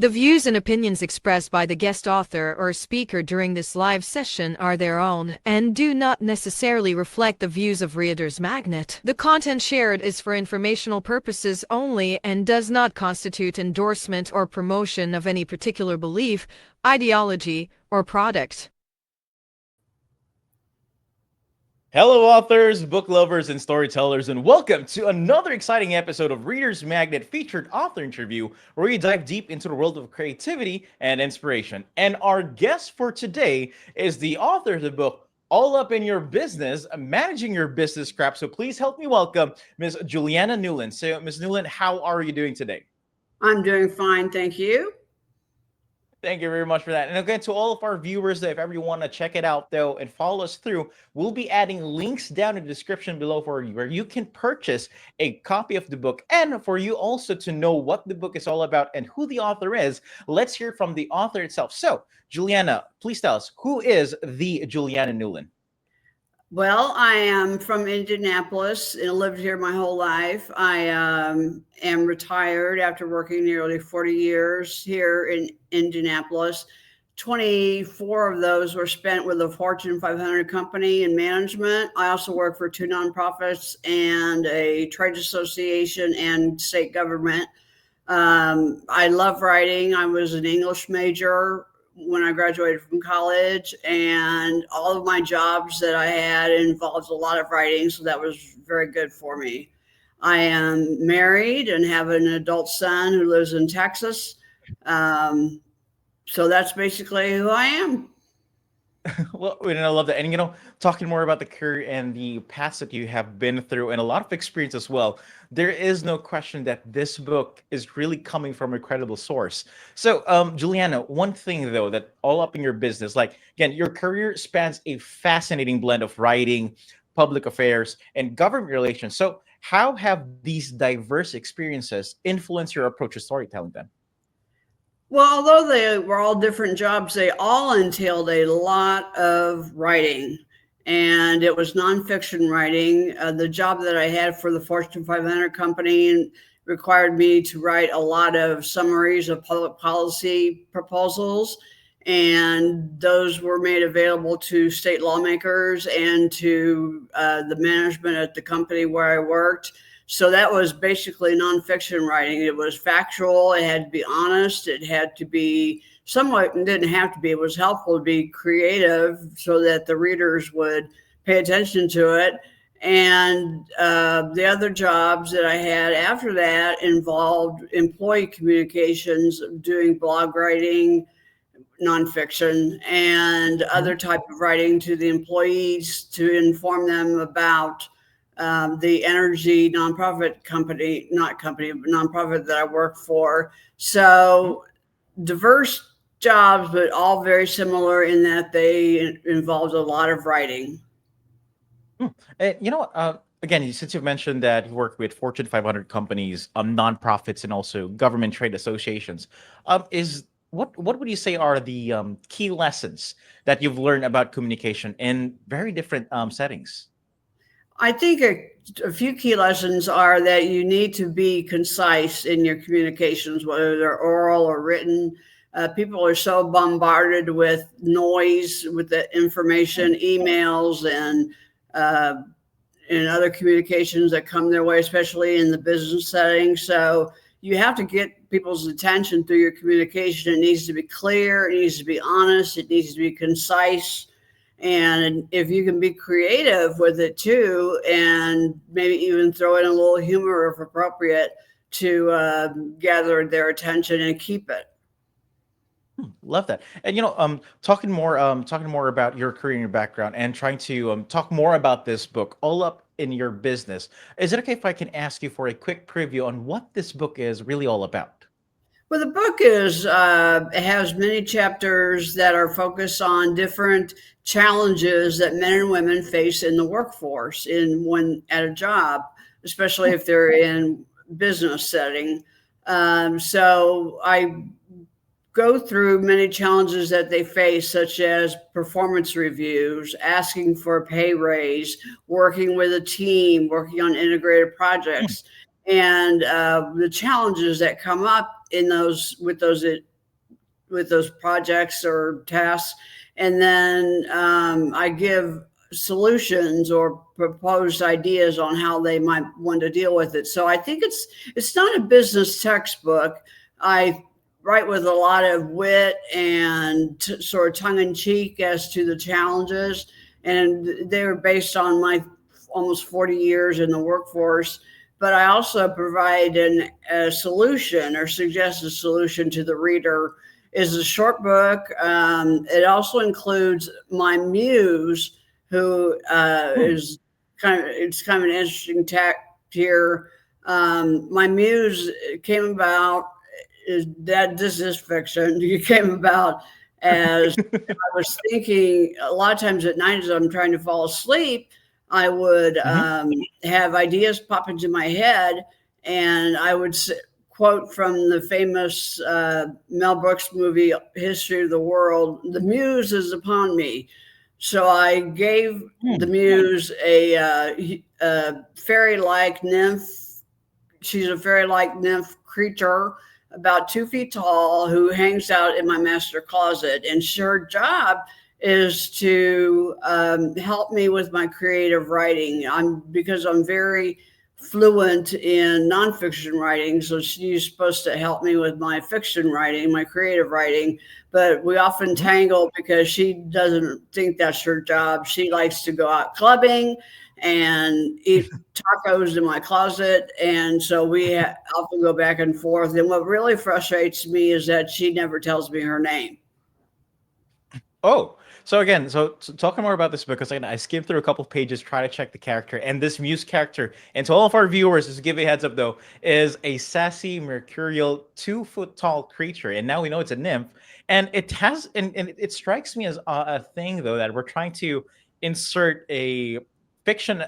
The views and opinions expressed by the guest author or speaker during this live session are their own and do not necessarily reflect the views of Reader's Magnet. The content shared is for informational purposes only and does not constitute endorsement or promotion of any particular belief, ideology, or product. Hello, authors, book lovers, and storytellers, and welcome to another exciting episode of Reader's Magnet featured author interview, where we dive deep into the world of creativity and inspiration. And our guest for today is the author of the book, All Up in Your Business, Managing Your Business Crap. So please help me welcome Ms. Julianna Newland. So, Ms. Newland, how are you doing today? I'm doing fine, thank you. Thank you very much for that. And again, to all of our viewers, if ever you want to check it out, though, and follow us through, we'll be adding links down in the description below for you, where you can purchase a copy of the book. And for you also to know what the book is all about and who the author is, let's hear from the author itself. So, Julianna, please tell us, who is the Julianna Newland? Well, I am from Indianapolis and lived here my whole life. I am retired after working nearly 40 years here in Indianapolis. 24 of those were spent with a Fortune 500 company in management. I also work for 2 nonprofits and a trade association and state government. I love writing. I was an English major when I graduated from college, and all of my jobs that I had involved a lot of writing, so that was very good for me. I am married and have an adult son who lives in Texas. So that's basically who I am. Well, and I love that. And, talking more about the career and the paths that you have been through and a lot of experience as well, there is no question that this book is really coming from a credible source. So, Julianna, one thing, though, that all up in your business, like, again, your career spans a fascinating blend of writing, public affairs, and government relations. So how have these diverse experiences influenced your approach to storytelling then? Well, although they were all different jobs, they all entailed a lot of writing, and it was nonfiction writing. The job that I had for the Fortune 500 company required me to write a lot of summaries of public policy proposals, and those were made available to state lawmakers and to the management at the company where I worked. So that was basically nonfiction writing. It was factual. It had to be honest. It had to be somewhat, it didn't have to be, it was helpful to be creative so that the readers would pay attention to it. And the other jobs that I had after that involved employee communications, doing blog writing, nonfiction, and other type of writing to the employees to inform them about the energy nonprofit company, not company, but nonprofit that I work for. So diverse jobs, but all very similar in that they involved a lot of writing. And again, since you've mentioned that you work with Fortune 500 companies, nonprofits, and also government trade associations, is what would you say are the key lessons that you've learned about communication in very different settings? I think a few key lessons are that you need to be concise in your communications, whether they're oral or written. People are so bombarded with noise, with the information, emails, and other communications that come their way, especially in the business setting. So you have to get people's attention through your communication. It needs to be clear. It needs to be honest. It needs to be concise. And if you can be creative with it too, and maybe even throw in a little humor if appropriate to gather their attention and keep it. Love that. And talking more about your career and your background, and trying to talk more about this book, All Up in Your Business. Is it okay if I can ask you for a quick preview on what this book is really all about? Well, the book it has many chapters that are focused on different challenges that men and women face in the workforce when at a job, especially if they're in business setting. So I go through many challenges that they face, such as performance reviews, asking for a pay raise, working with a team, working on integrated projects, and the challenges that come up with those with those projects or tasks, and then I give solutions or proposed ideas on how they might want to deal with it. So I think it's not a business textbook. I write with a lot of wit and sort of tongue in cheek as to the challenges, and they're based on my almost 40 years in the workforce. But I also provide a solution or suggest a solution to the reader. Is a short book. It also includes my muse, who is it's kind of an interesting tack here. My muse came about is that this is fiction. It came about as I was thinking a lot of times at night as I'm trying to fall asleep, I would Mhm. have ideas pop into my head, and I would quote from the famous Mel Brooks movie History of the World: "The muse is upon me." So I gave the Hmm. muse a fairy-like nymph. She's a fairy-like nymph creature about 2 feet tall who hangs out in my master closet, and her job is to help me with my creative writing. Because I'm very fluent in nonfiction writing, so she's supposed to help me with my fiction writing, my creative writing. But we often Mhm. tangle because she doesn't think that's her job. She likes to go out clubbing and eat tacos in my closet, and so we often go back and forth. And what really frustrates me is that she never tells me her name. Oh, so again, so talking more about this book, because again, I skimmed through a couple of pages, try to check the character, and this Muse character, and to all of our viewers, just to give you a heads up though, is a sassy, mercurial, 2 foot tall creature, and now we know it's a nymph, and it has, and it strikes me as a thing though that we're trying to insert a fiction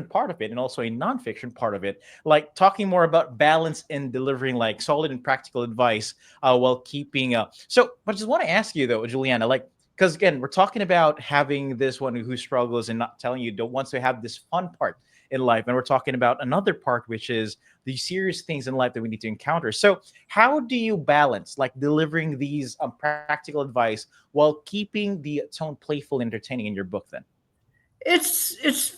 part of it and also a nonfiction part of it, like talking more about balance in delivering like solid and practical advice while keeping so but I just want to ask you though, Juliana, like, because again we're talking about having this one who struggles and not telling you don't wants to have this fun part in life, and we're talking about another part which is the serious things in life that we need to encounter. So how do you balance like delivering these practical advice while keeping the tone playful and entertaining in your book then? It's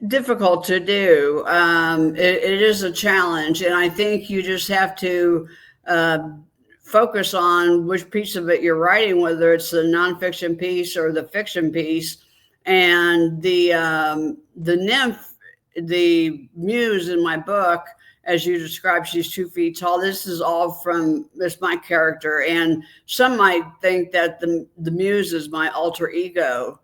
difficult to do. It is a challenge, and I think you just have to uh, focus on which piece of it you're writing, whether it's the nonfiction piece or the fiction piece. And the nymph, the muse in my book, as you described, she's 2 feet tall. This is all from this my character, and some might think that the muse is my alter ego.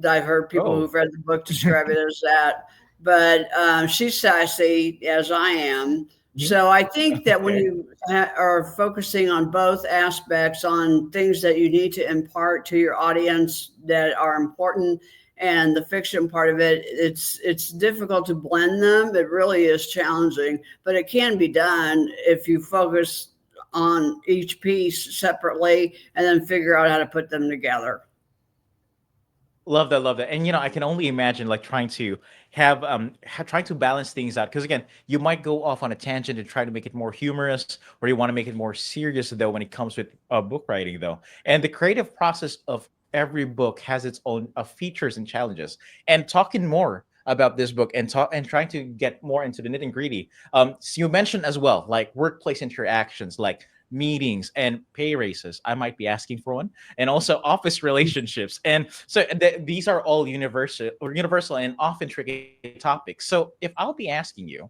I've heard people Oh. who've read the book describe it as that, but she's sassy as I am. Mhm. So I think that when Okay. you are focusing on both aspects, on things that you need to impart to your audience that are important, and the fiction part of it, it's difficult to blend them. It really is challenging, but it can be done if you focus on each piece separately and then figure out how to put them together. Love that. And I can only imagine like trying to trying to balance things out, because again, you might go off on a tangent and try to make it more humorous, or you want to make it more serious though when it comes with book writing though. And the creative process of every book has its own features and challenges. And talking more about this book and talk and trying to get more into the nitty gritty. So you mentioned as well like workplace interactions, like meetings and pay raises. I might be asking for one, and also office relationships. And so these are all universal and often tricky topics. So if I'll be asking you,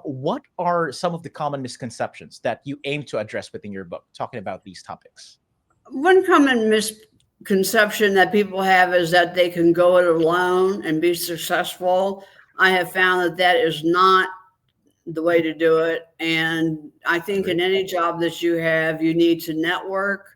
what are some of the common misconceptions that you aim to address within your book, talking about these topics? One common misconception that people have is that they can go it alone and be successful. I have found that that is not the way to do it. And I think in Agree. any job that you have, you need to network.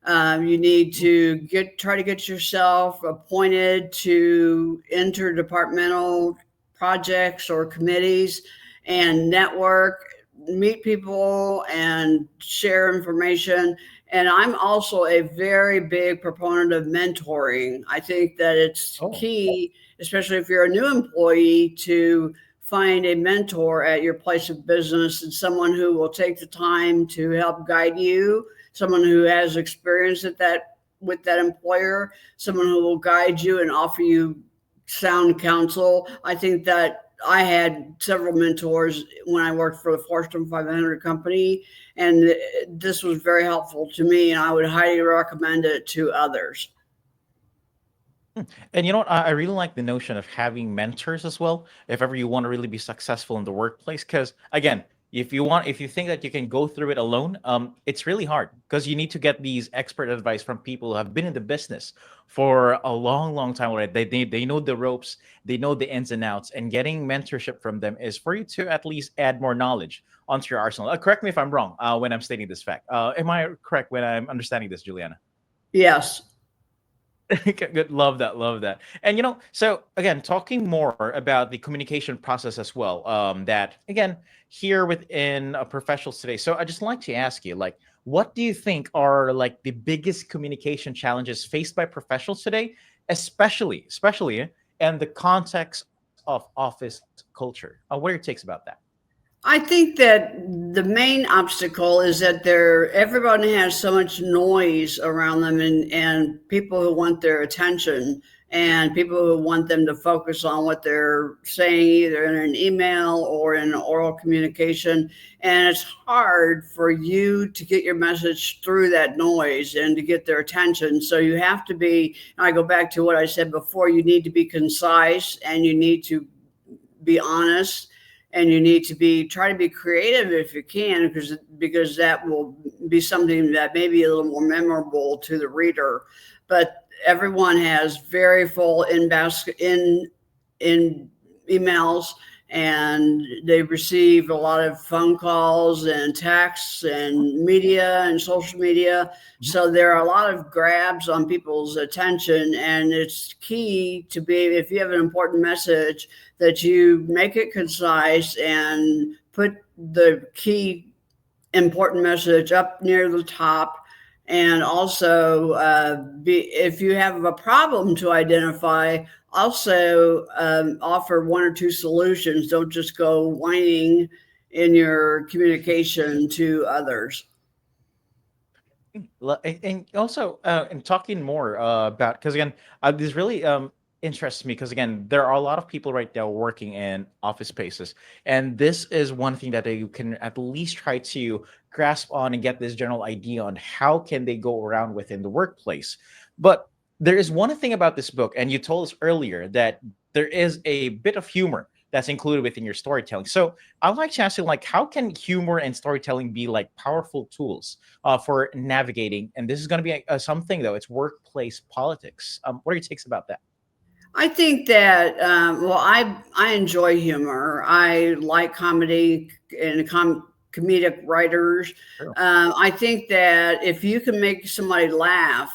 You need to try to get yourself appointed to interdepartmental projects or committees and network, meet people, and share information. And I'm also a very big proponent of mentoring. I think that it's Oh, key, especially if you're a new employee, to find a mentor at your place of business and someone who will take the time to help guide you someone who has experience at that with that employer, someone who will guide you and offer you sound counsel. I think that I had several mentors when I worked for the Fortune 500 company, and this was very helpful to me, and I would highly recommend it to others. And you know what? I really like the notion of having mentors as well. If ever you want to really be successful in the workplace, because again, if you think that you can go through it alone, it's really hard because you need to get these expert advice from people who have been in the business for a long, long time already. They know the ropes, they know the ins and outs, and getting mentorship from them is for you to at least add more knowledge onto your arsenal. Correct me if I'm wrong when I'm stating this fact. Am I correct when I'm understanding this, Juliana? Yes. Okay, good. Love that. Love that. And so again, talking more about the communication process as well. That again, here within professionals today. So I just like to ask you, like, what do you think are like the biggest communication challenges faced by professionals today, especially in the context of office culture? What are your takes about that? I think that the main obstacle is that everybody has so much noise around them, and people who want their attention and people who want them to focus on what they're saying either in an email or in oral communication. And it's hard for you to get your message through that noise and to get their attention. So you have to be, I go back to what I said before, you need to be concise and you need to be honest, and you need to try to be creative if you can, because that will be something that may be a little more memorable to the reader. But everyone has very full in emails, and they receive a lot of phone calls and texts and media and social media. So there are a lot of grabs on people's attention, and it's key to be, if you have an important message, that you make it concise and put the key important message up near the top. And also, if you have a problem to identify, also offer one or two solutions. Don't just go whining in your communication to others. And also and talking more about, because again, this really interests me, because again, there are a lot of people right now working in office spaces, and this is one thing that they can at least try to grasp on and get this general idea on how can they go around within the workplace. But there is one thing about this book, and you told us earlier that there is a bit of humor that's included within your storytelling. So I'd like to ask you, like, how can humor and storytelling be like powerful tools for navigating? And this is going to be something, though, it's workplace politics. What are your takes about that? I think that I enjoy humor. I like comedy and comedic writers. True. I think that if you can make somebody laugh,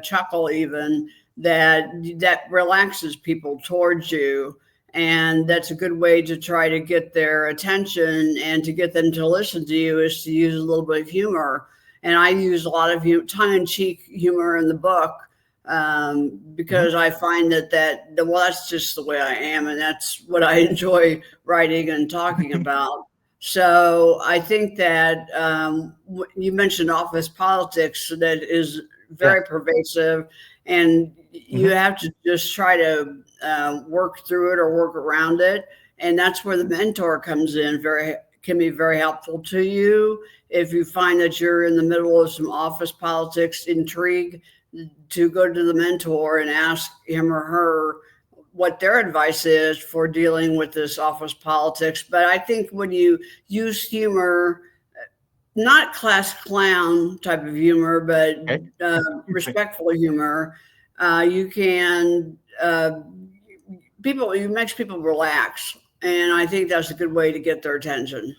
chuckle even, that relaxes people towards you, and that's a good way to try to get their attention and to get them to listen to you, is to use a little bit of humor. And I use a lot of tongue-in-cheek humor in the book, Mhm. because I find well, that's just the way I am, and that's what I enjoy writing and talking about. So I think that you mentioned office politics, that is Yeah. very pervasive, and you Mhm. have to just try to work through it or work around it. And that's where the mentor comes in. Can be very helpful to you if you find that you're in the middle of some office politics intrigue, to go to the mentor and ask him or her what their advice is for dealing with this office politics. But I think when you use humor, not class clown type of humor, but Okay. respectful humor, you can it makes people relax, and I think that's a good way to get their attention.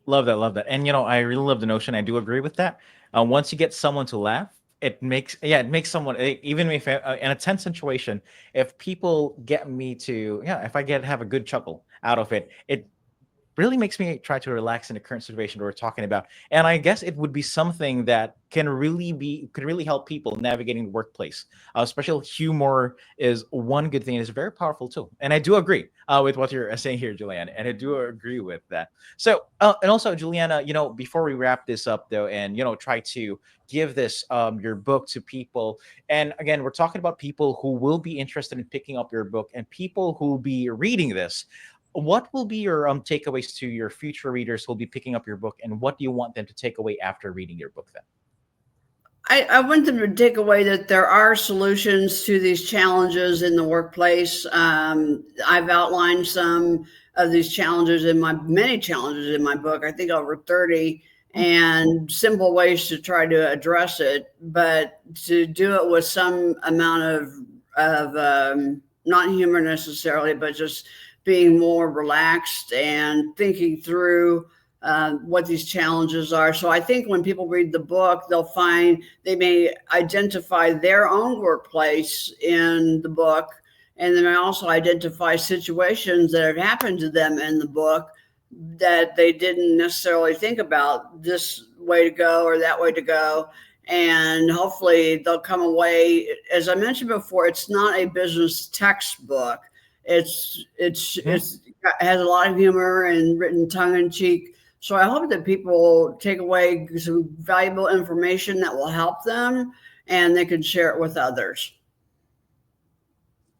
Love that, love that. And I really love the notion. I do agree with that. Once you get someone to laugh, it makes someone, even if in a tense situation, if people get me to, yeah, if I get have a good chuckle out of it, it really makes me try to relax in the current situation we're talking about. And I guess it would be something that could really help people navigating the workplace. Especially humor is one good thing. It's a very powerful tool. And I do agree with what you're saying here, Juliana. And I do agree with that. So, and also, Juliana, before we wrap this up, though, and try to give this your book to people. And again, we're talking about people who will be interested in picking up your book and people who will be reading this. What will be your takeaways to your future readers who will be picking up your book, and what do you want them to take away after reading your book? Then, I want them to take away that there are solutions to these challenges in the workplace. I've outlined some of these challenges many challenges in my book, I think over 30, and simple ways to try to address it, but to do it with some amount of not humor necessarily, but just being more relaxed and thinking through what these challenges are. So I think when people read the book, they may identify their own workplace in the book, and then I also identify situations that have happened to them in the book that they didn't necessarily think about, this way to go or that way to go. And hopefully they'll come away, as I mentioned before, it's not a business textbook. It has a lot of humor and written tongue in cheek. So I hope that people take away some valuable information that will help them, and they can share it with others.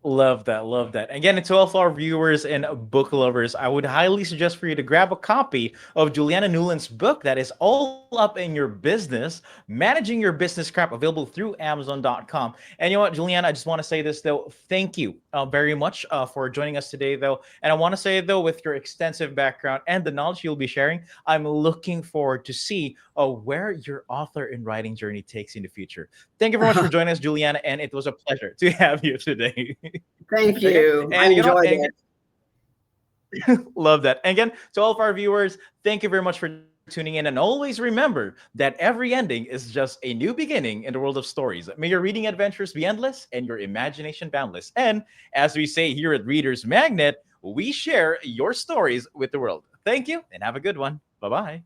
love that, love that. Again, to all of our viewers and book lovers, I would highly suggest for you to grab a copy of Julianna Newland's book that is all up in your business, managing your business crap, available through Amazon.com. And you know what, Julianna, I just want to say this though. Thank you very much for joining us today, though. And I want to say though, with your extensive background and the knowledge you'll be sharing, I'm looking forward to see where your author and writing journey takes you in the future. Thank you very much for joining us, Juliana, and it was a pleasure to have you today. Thank you. I And enjoyed it. love that. And again, to all of our viewers, thank you very much for tuning in. And always remember that every ending is just a new beginning in the world of stories. May your reading adventures be endless and your imagination boundless. And as we say here at Reader's Magnet, we share your stories with the world. Thank you and have a good one. Bye bye.